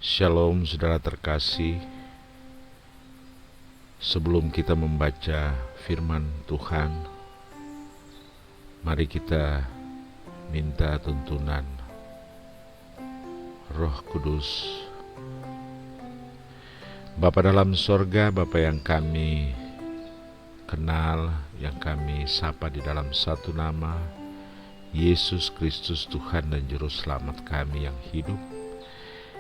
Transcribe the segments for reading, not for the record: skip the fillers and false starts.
Shalom saudara terkasih. Sebelum kita membaca firman Tuhan, mari kita minta tuntunan Roh Kudus. Bapa dalam sorga, Bapa yang kami kenal, yang kami sapa di dalam satu nama, Yesus Kristus Tuhan dan Juru Selamat kami yang hidup.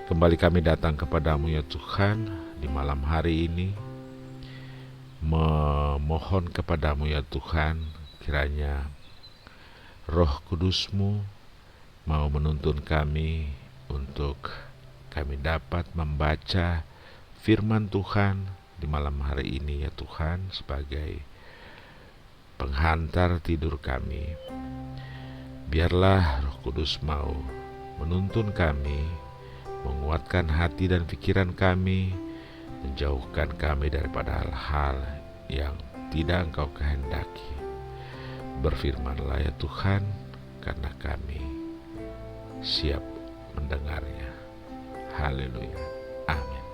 Kembali kami datang kepadamu ya Tuhan di malam hari ini, memohon kepadamu ya Tuhan, kiranya Roh Kudus-Mu mau menuntun kami untuk kami dapat membaca firman Tuhan di malam hari ini ya Tuhan, sebagai penghantar tidur kami. Biarlah Roh Kudus mau menuntun kami, menguatkan hati dan pikiran kami, menjauhkan kami daripada hal-hal yang tidak Engkau kehendaki. Berfirmanlah ya Tuhan, karena kami siap mendengarnya. Haleluya. Amin.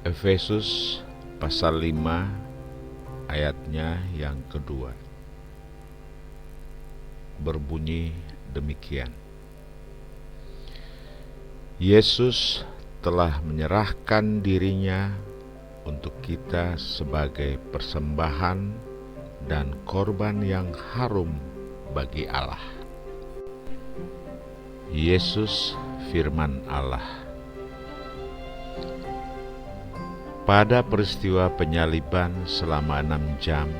Efesus pasal 5 ayatnya yang kedua berbunyi demikian: Yesus telah menyerahkan dirinya untuk kita sebagai persembahan dan korban yang harum bagi Allah. Yesus firman Allah. Pada peristiwa penyaliban selama 6 jam,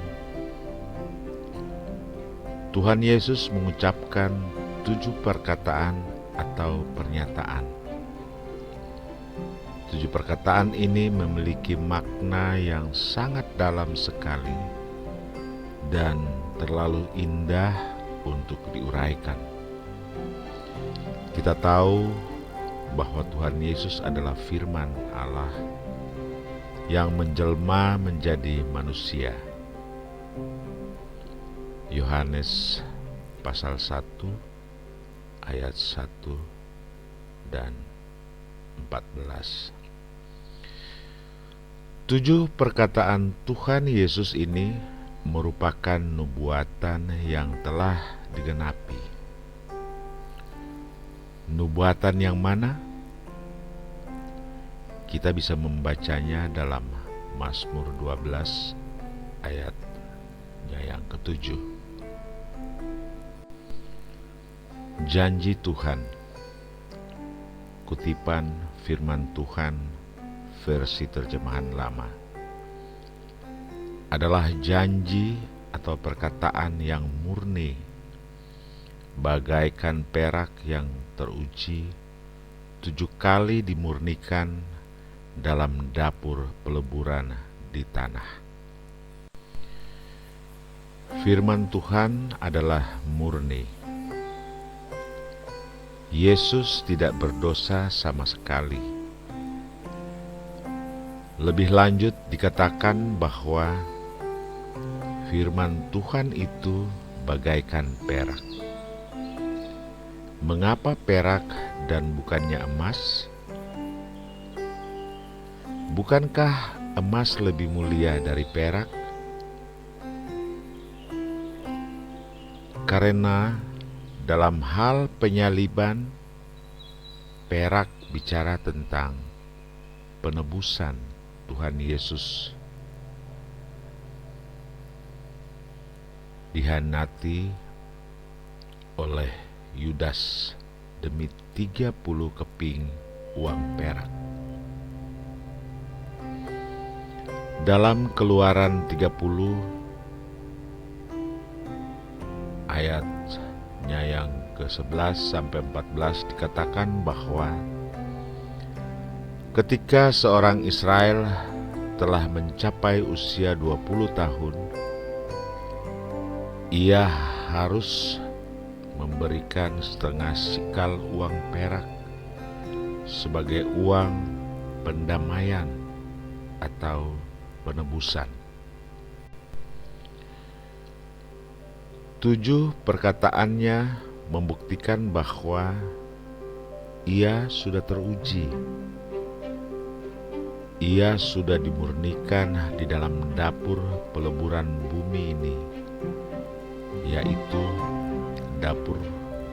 Tuhan Yesus mengucapkan 7 perkataan atau pernyataan. 7 perkataan ini memiliki makna yang sangat dalam sekali dan terlalu indah untuk diuraikan. Kita tahu bahwa Tuhan Yesus adalah firman Allah yang menjelma menjadi manusia. Yohanes pasal 1 ayat 1 dan 14. 7 perkataan Tuhan Yesus ini merupakan nubuatan yang telah digenapi. Nubuatan yang mana? Kita bisa membacanya dalam Mazmur 12 ayatnya yang ke-7. Janji Tuhan, kutipan firman Tuhan versi terjemahan lama, adalah janji atau perkataan yang murni, bagaikan perak yang teruji 7 kali dimurnikan dalam dapur peleburan di tanah. Firman Tuhan adalah murni. Yesus tidak berdosa sama sekali. Lebih lanjut dikatakan bahwa firman Tuhan itu bagaikan perak. Mengapa perak dan bukannya emas? Bukankah emas lebih mulia dari perak? Karena dalam hal penyaliban, perak bicara tentang penebusan Tuhan Yesus. Dihianati oleh Yudas demi 30 keping uang perak. Dalam Keluaran 30 ayatnya yang ke-11 sampai 14 dikatakan bahwa ketika seorang Israel telah mencapai usia 20 tahun, ia harus memberikan setengah sikal uang perak sebagai uang pendamaian atau penebusan. 7 perkataannya membuktikan bahwa ia sudah teruji. Ia sudah dimurnikan di dalam dapur peleburan bumi ini, yaitu dapur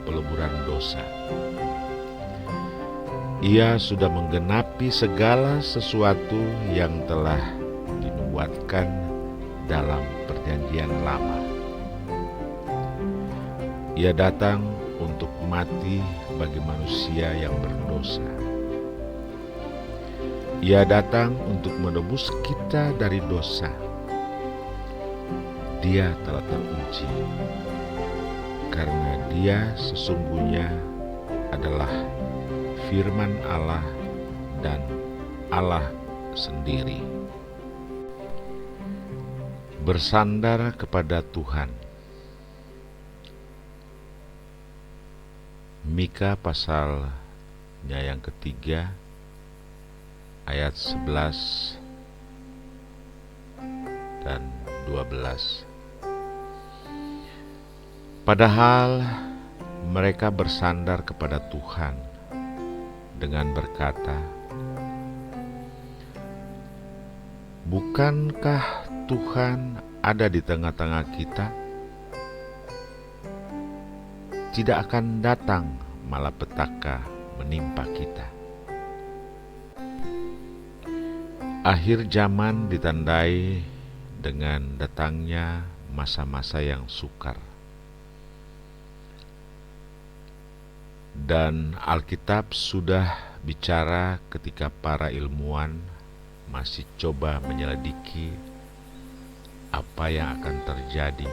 peleburan dosa. Ia sudah menggenapi segala sesuatu yang telah dinubuatkan dalam perjanjian lama. Ia datang untuk mati bagi manusia yang berdosa. Ia datang untuk menebus kita dari dosa. Dia telah teruji, karena dia sesungguhnya adalah firman Allah dan Allah sendiri. Bersandar kepada Tuhan. Mika pasalnya yang ketiga, ayat 11 dan 12. Padahal mereka bersandar kepada Tuhan dengan berkata, "Bukankah Tuhan ada di tengah-tengah kita? Tidak akan datang malapetaka menimpa kita." Akhir zaman ditandai dengan datangnya masa-masa yang sukar. Dan Alkitab sudah bicara ketika para ilmuwan masih coba menyelidiki apa yang akan terjadi.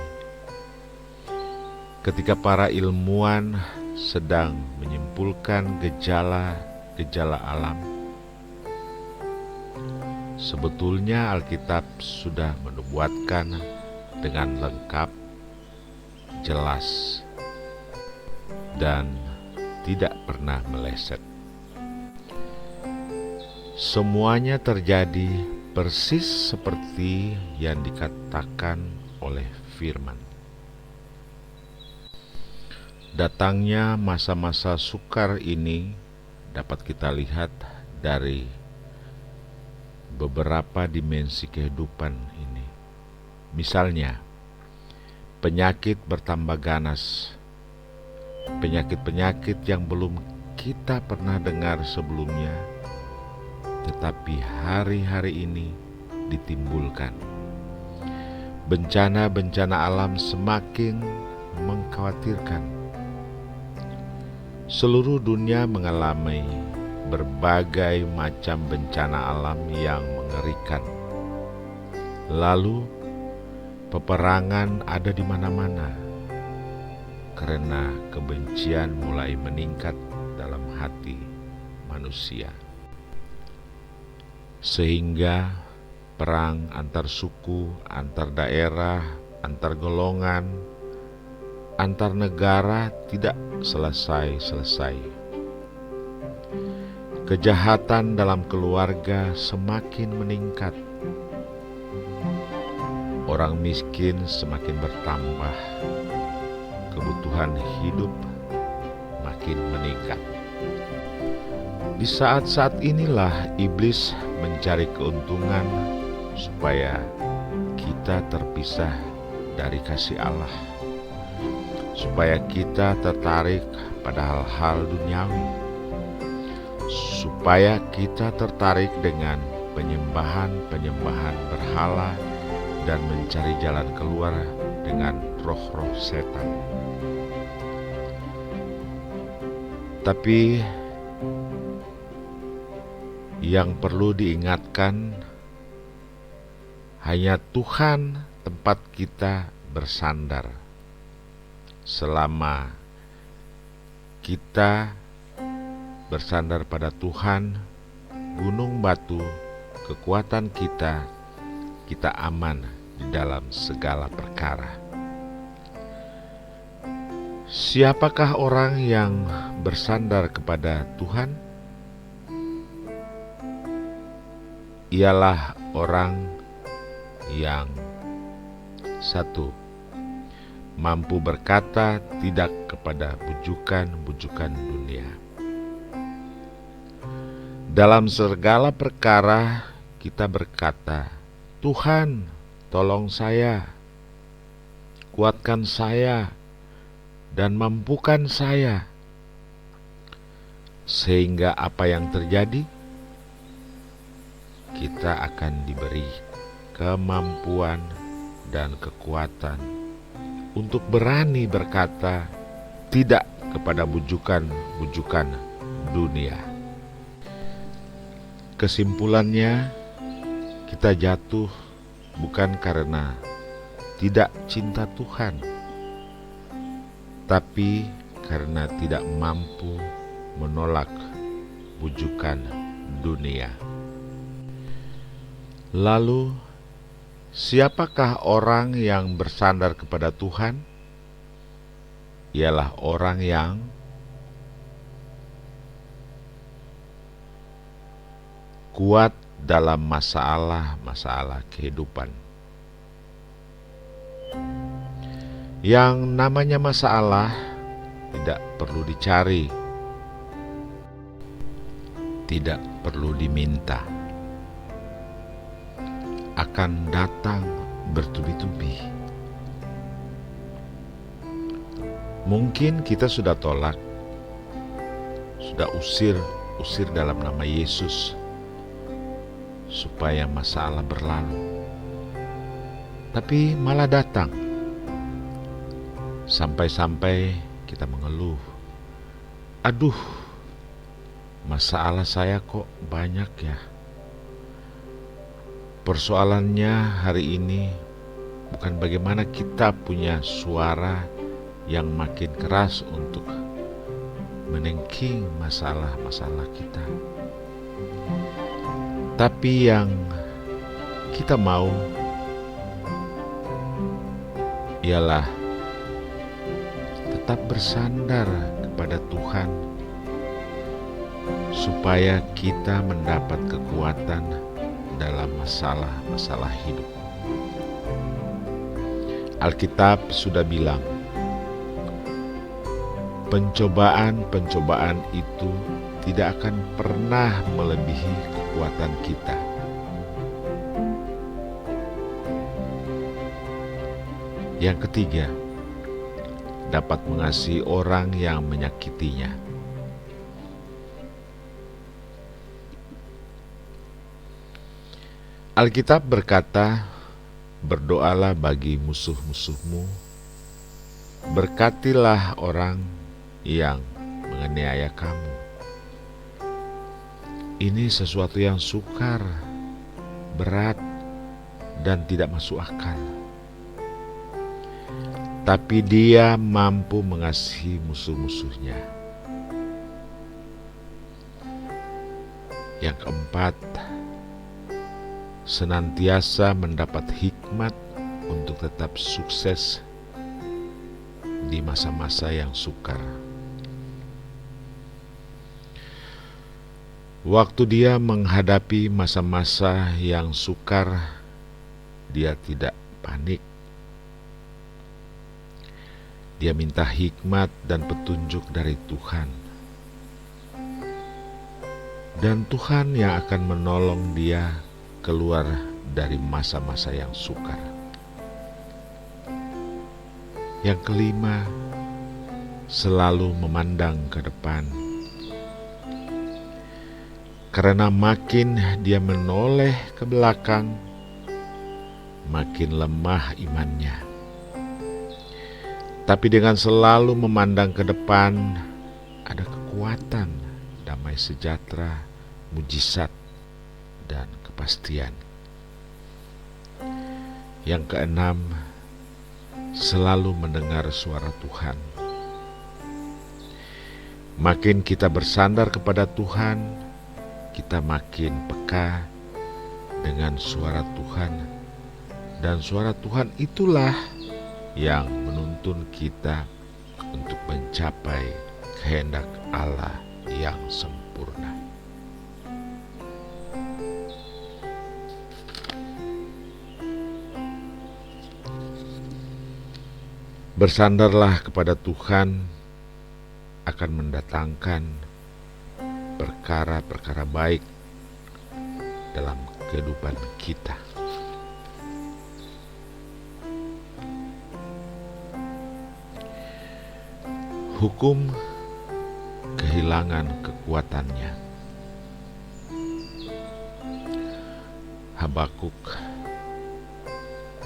Ketika para ilmuwan sedang menyimpulkan gejala-gejala alam, sebetulnya Alkitab sudah menubuatkan dengan lengkap, jelas, dan tidak pernah meleset. Semuanya terjadi persis seperti yang dikatakan oleh firman. Datangnya masa-masa sukar ini dapat kita lihat dari beberapa dimensi kehidupan ini. Misalnya, penyakit bertambah ganas. Penyakit-penyakit yang belum kita pernah dengar sebelumnya, tetapi hari-hari ini ditimbulkan. Bencana-bencana alam semakin mengkhawatirkan. Seluruh dunia mengalami berbagai macam bencana alam yang mengerikan. Lalu, peperangan ada di mana-mana karena kebencian mulai meningkat dalam hati manusia. Sehingga perang antar suku, antar daerah, antar golongan, antar negara tidak selesai-selesai. Kejahatan dalam keluarga semakin meningkat. Orang miskin semakin bertambah. Kebutuhan hidup makin meningkat. Di saat-saat inilah iblis mencari keuntungan supaya kita terpisah dari kasih Allah, supaya kita tertarik pada hal-hal duniawi, supaya kita tertarik dengan penyembahan-penyembahan berhala dan mencari jalan keluar dengan roh-roh setan. Tapi yang perlu diingatkan, hanya Tuhan tempat kita bersandar. Selama kita bersandar pada Tuhan, gunung batu, kekuatan kita aman di dalam segala perkara. Siapakah orang yang bersandar kepada Tuhan? Ialah orang yang satu, mampu berkata tidak kepada bujukan-bujukan dunia. Dalam segala perkara kita berkata, Tuhan, tolong saya, kuatkan saya, dan mampukan saya. Sehingga apa yang terjadi? Kita akan diberi kemampuan dan kekuatan untuk berani berkata tidak kepada bujukan-bujukan dunia. Kesimpulannya, kita jatuh bukan karena tidak cinta Tuhan, tapi karena tidak mampu menolak bujukan dunia. Lalu, siapakah orang yang bersandar kepada Tuhan? Ialah orang yang kuat dalam masalah-masalah kehidupan. Yang namanya masalah tidak perlu dicari, tidak perlu diminta, akan datang bertubi-tubi. Mungkin kita sudah tolak, sudah usir dalam nama Yesus supaya masalah berlalu, tapi malah datang. Sampai-sampai kita mengeluh, aduh, masalah saya kok banyak ya. Persoalannya hari ini bukan bagaimana kita punya suara yang makin keras untuk menengking masalah-masalah kita, tapi yang kita mau ialah tetap bersandar kepada Tuhan supaya kita mendapat kekuatan dalam masalah-masalah hidup. Alkitab sudah bilang, pencobaan-pencobaan itu tidak akan pernah melebihi kekuatan kita. Yang ketiga, dapat mengasihi orang yang menyakitinya. Alkitab berkata, berdoalah bagi musuh-musuhmu, berkatilah orang yang menganiaya kamu. Ini sesuatu yang sukar, berat, dan tidak masuk akal. Tapi Dia mampu mengasihi musuh-musuhnya. Yang keempat, senantiasa mendapat hikmat untuk tetap sukses di masa-masa yang sukar. Waktu dia menghadapi masa-masa yang sukar, dia tidak panik. Dia minta hikmat dan petunjuk dari Tuhan. Dan Tuhan yang akan menolong dia keluar dari masa-masa yang sukar. Yang kelima, selalu memandang ke depan. Karena makin dia menoleh ke belakang, makin lemah imannya. Tapi dengan selalu memandang ke depan, ada kekuatan, damai sejahtera, mujizat, dan kepastian. Yang keenam, selalu mendengar suara Tuhan. Makin kita bersandar kepada Tuhan, kita makin peka dengan suara Tuhan. Dan suara Tuhan itulah yang menuntun kita untuk mencapai kehendak Allah yang sempurna. Bersandarlah kepada Tuhan akan mendatangkan perkara-perkara baik dalam kehidupan kita. Hukum kehilangan kekuatannya. Habakuk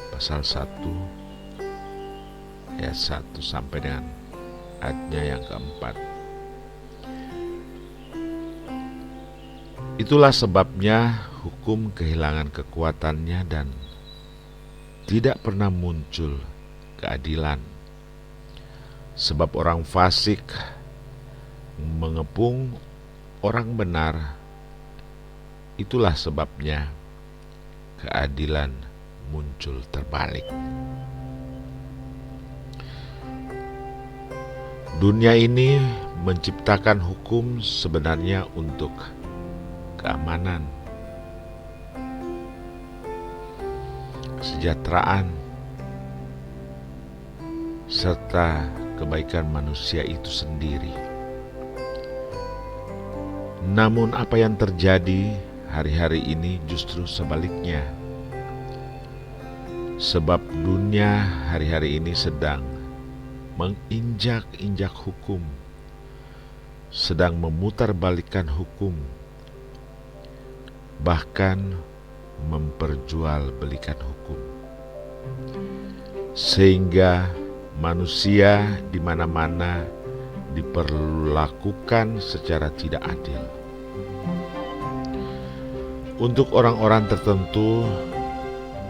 pasal 1 ayat 1 sampai dengan ayatnya yang keempat. Itulah sebabnya hukum kehilangan kekuatannya dan tidak pernah muncul keadilan. Sebab orang fasik mengepung orang benar, itulah sebabnya keadilan muncul terbalik. Dunia ini menciptakan hukum sebenarnya untuk keamanan, kesejahteraan, serta kebaikan manusia itu sendiri. Namun apa yang terjadi hari-hari ini justru sebaliknya. Sebab dunia hari-hari ini sedang menginjak-injak hukum, sedang memutarbalikkan hukum, bahkan memperjualbelikan hukum. Sehingga manusia di mana-mana diperlakukan secara tidak adil. Untuk orang-orang tertentu,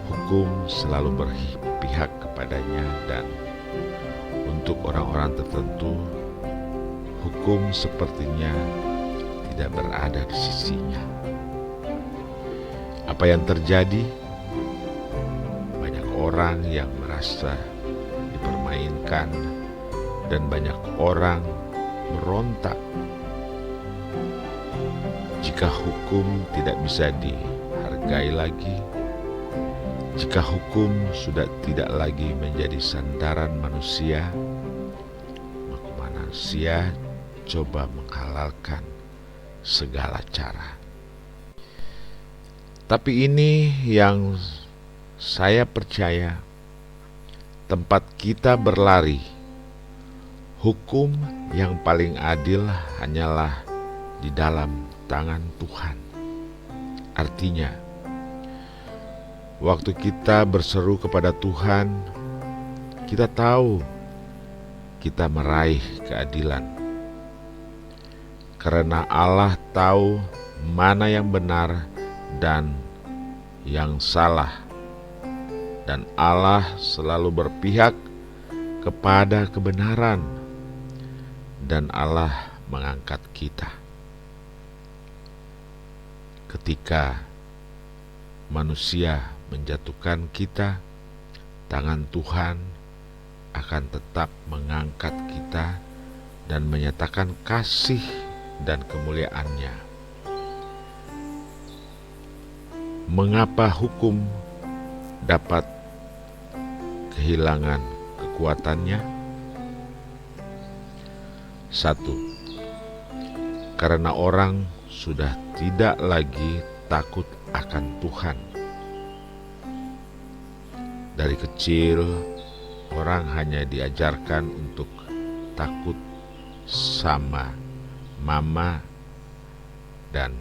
hukum selalu berpihak kepadanya, dan untuk orang-orang tertentu, hukum sepertinya tidak berada di sisinya. Apa yang terjadi? Banyak orang yang merasa dipermainkan dan banyak orang merontak jika hukum tidak bisa dihargai lagi, jika hukum sudah tidak lagi menjadi sandaran manusia, maka manusia coba menghalalkan segala cara. Tapi ini yang saya percaya, tempat kita berlari, hukum yang paling adil hanyalah di dalam tangan Tuhan. Artinya, waktu kita berseru kepada Tuhan, kita tahu kita meraih keadilan. Karena Allah tahu mana yang benar dan yang salah. Dan Allah selalu berpihak kepada kebenaran. Dan Allah mengangkat kita. Ketika manusia menjatuhkan kita, tangan Tuhan akan tetap mengangkat kita dan menyatakan kasih dan kemuliaan-Nya. Mengapa hukum dapat kehilangan kekuatannya? 1. Karena orang sudah tidak lagi takut akan Tuhan. Dari kecil, orang hanya diajarkan untuk takut sama mama dan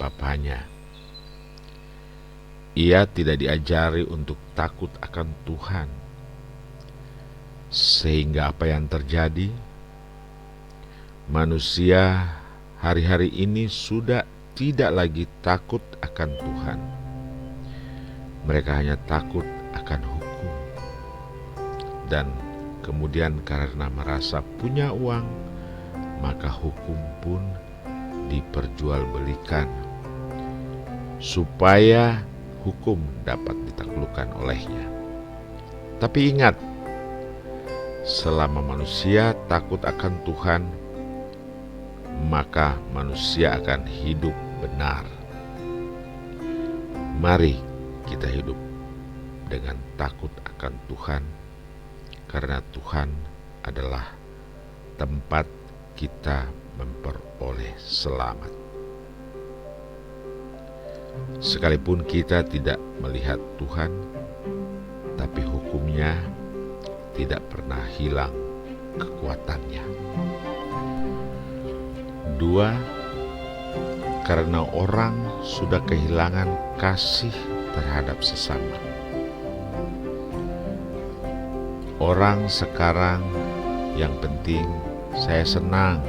papanya. Ia tidak diajari untuk takut akan Tuhan. Sehingga apa yang terjadi? Manusia hari-hari ini sudah tidak lagi takut akan Tuhan. Mereka hanya takut akan hukum. Dan kemudian karena merasa punya uang, maka hukum pun diperjualbelikan supaya hukum dapat ditaklukkan olehnya. Tapi ingat, selama manusia takut akan Tuhan, maka manusia akan hidup benar. Mari kita hidup dengan takut akan Tuhan, karena Tuhan adalah tempat kita memperoleh selamat. Sekalipun kita tidak melihat Tuhan, tapi hukum-Nya tidak pernah hilang kekuatannya. 2. Karena orang sudah kehilangan kasih terhadap sesama. Orang sekarang yang penting saya senang,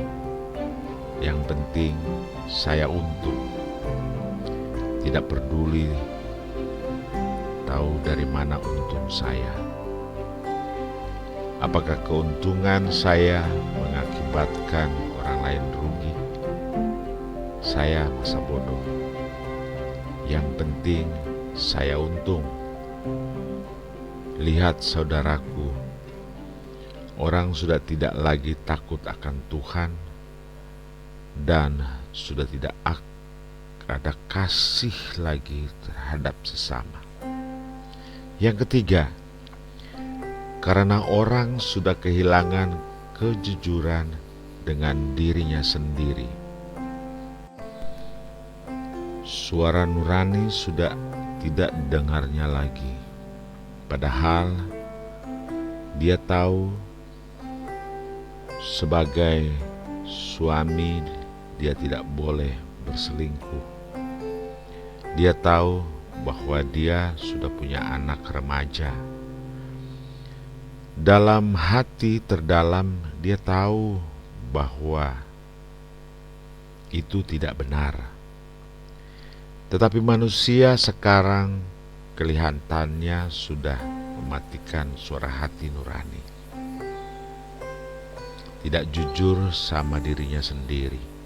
yang penting saya untung. Tidak peduli tahu dari mana untung saya. Apakah keuntungan saya mengakibatkan orang lain rugi? Saya masa bodoh. Yang penting saya untung. Lihat saudaraku, orang sudah tidak lagi takut akan Tuhan dan sudah tidak ada kasih lagi terhadap sesama. Yang ketiga, karena orang sudah kehilangan kejujuran dengan dirinya sendiri. Suara nurani sudah tidak dengarnya lagi, padahal dia tahu sebagai suami dia tidak boleh berselingkuh. Dia tahu bahwa dia sudah punya anak remaja. Dalam hati terdalam dia tahu bahwa itu tidak benar. Tetapi manusia sekarang kelihatannya sudah mematikan suara hati nurani. Tidak jujur sama dirinya sendiri.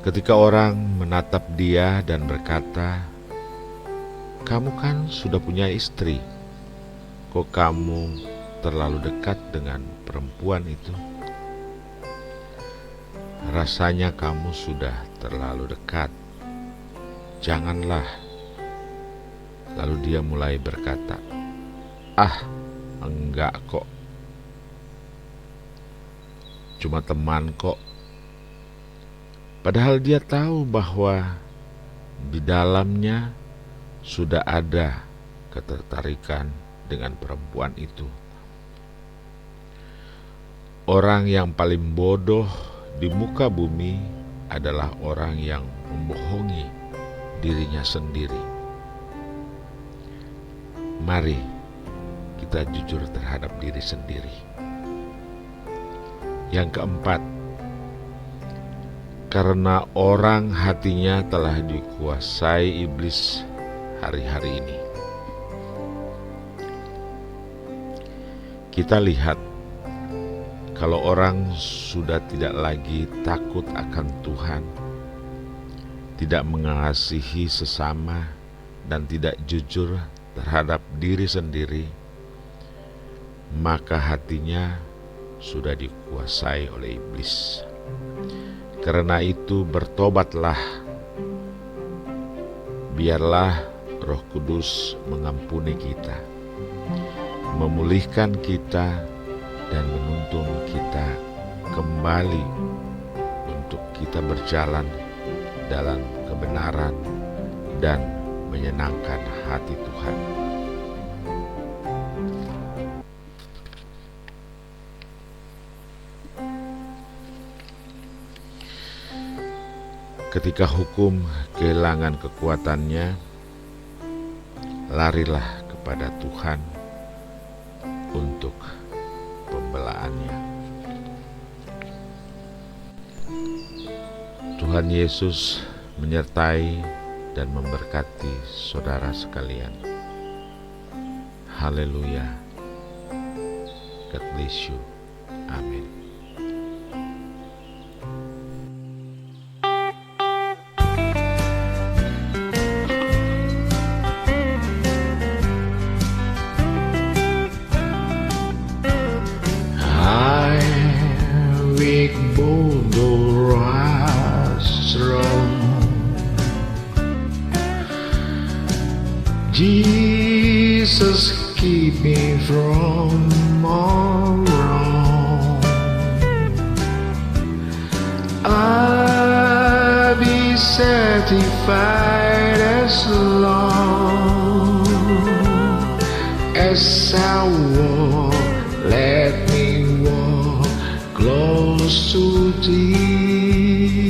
Ketika orang menatap dia dan berkata, "Kamu kan sudah punya istri, kok kamu terlalu dekat dengan perempuan itu? Rasanya kamu sudah terlalu dekat. Janganlah." Lalu dia mulai berkata, "Ah, enggak kok. Cuma teman kok." Padahal dia tahu bahwa di dalamnya sudah ada ketertarikan dengan perempuan itu. Orang yang paling bodoh di muka bumi adalah orang yang membohongi dirinya sendiri. Mari kita jujur terhadap diri sendiri. Yang keempat, karena orang hatinya telah dikuasai iblis hari-hari ini. Kita lihat kalau orang sudah tidak lagi takut akan Tuhan, tidak mengasihi sesama, dan tidak jujur terhadap diri sendiri, maka hatinya sudah dikuasai oleh iblis. Karena itu bertobatlah, biarlah Roh Kudus mengampuni kita, memulihkan kita, dan menuntun kita kembali untuk kita berjalan dalam kebenaran dan menyenangkan hati Tuhan. Ketika hukum kehilangan kekuatannya, larilah kepada Tuhan untuk pembelaannya. Tuhan Yesus menyertai dan memberkati saudara sekalian. Haleluya. God bless you. Amin. Jesus, keep me from as I walk, let me walk close to Thee.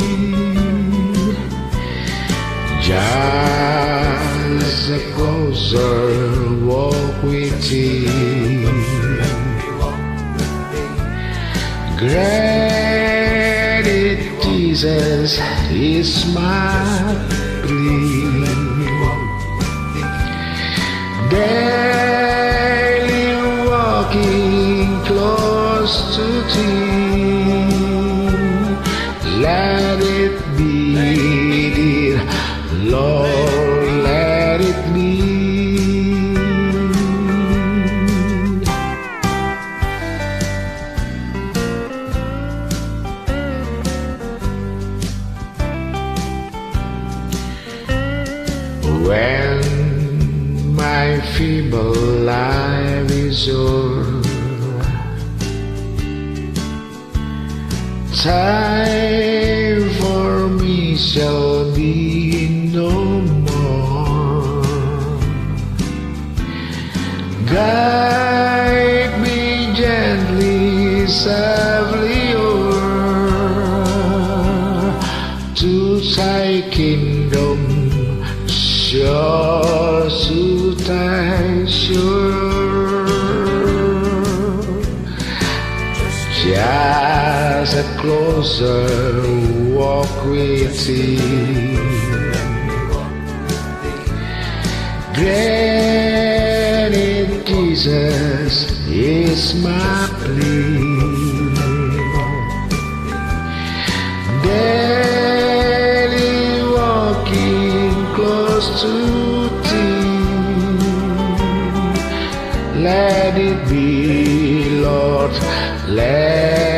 Just a closer walk with Thee. Great Jesus is my plea. Daily walking close to Thee. Let it be, dear Lord, let it be. When my feeble life is o'er, time for me shall be no more. Guide me gently, safely o'er to Thy kingdom, sure to Thy shore. Just a closer walk with Thee. Great Jesus is my plea. Daily walking close to Thee. Let it be, Lord, let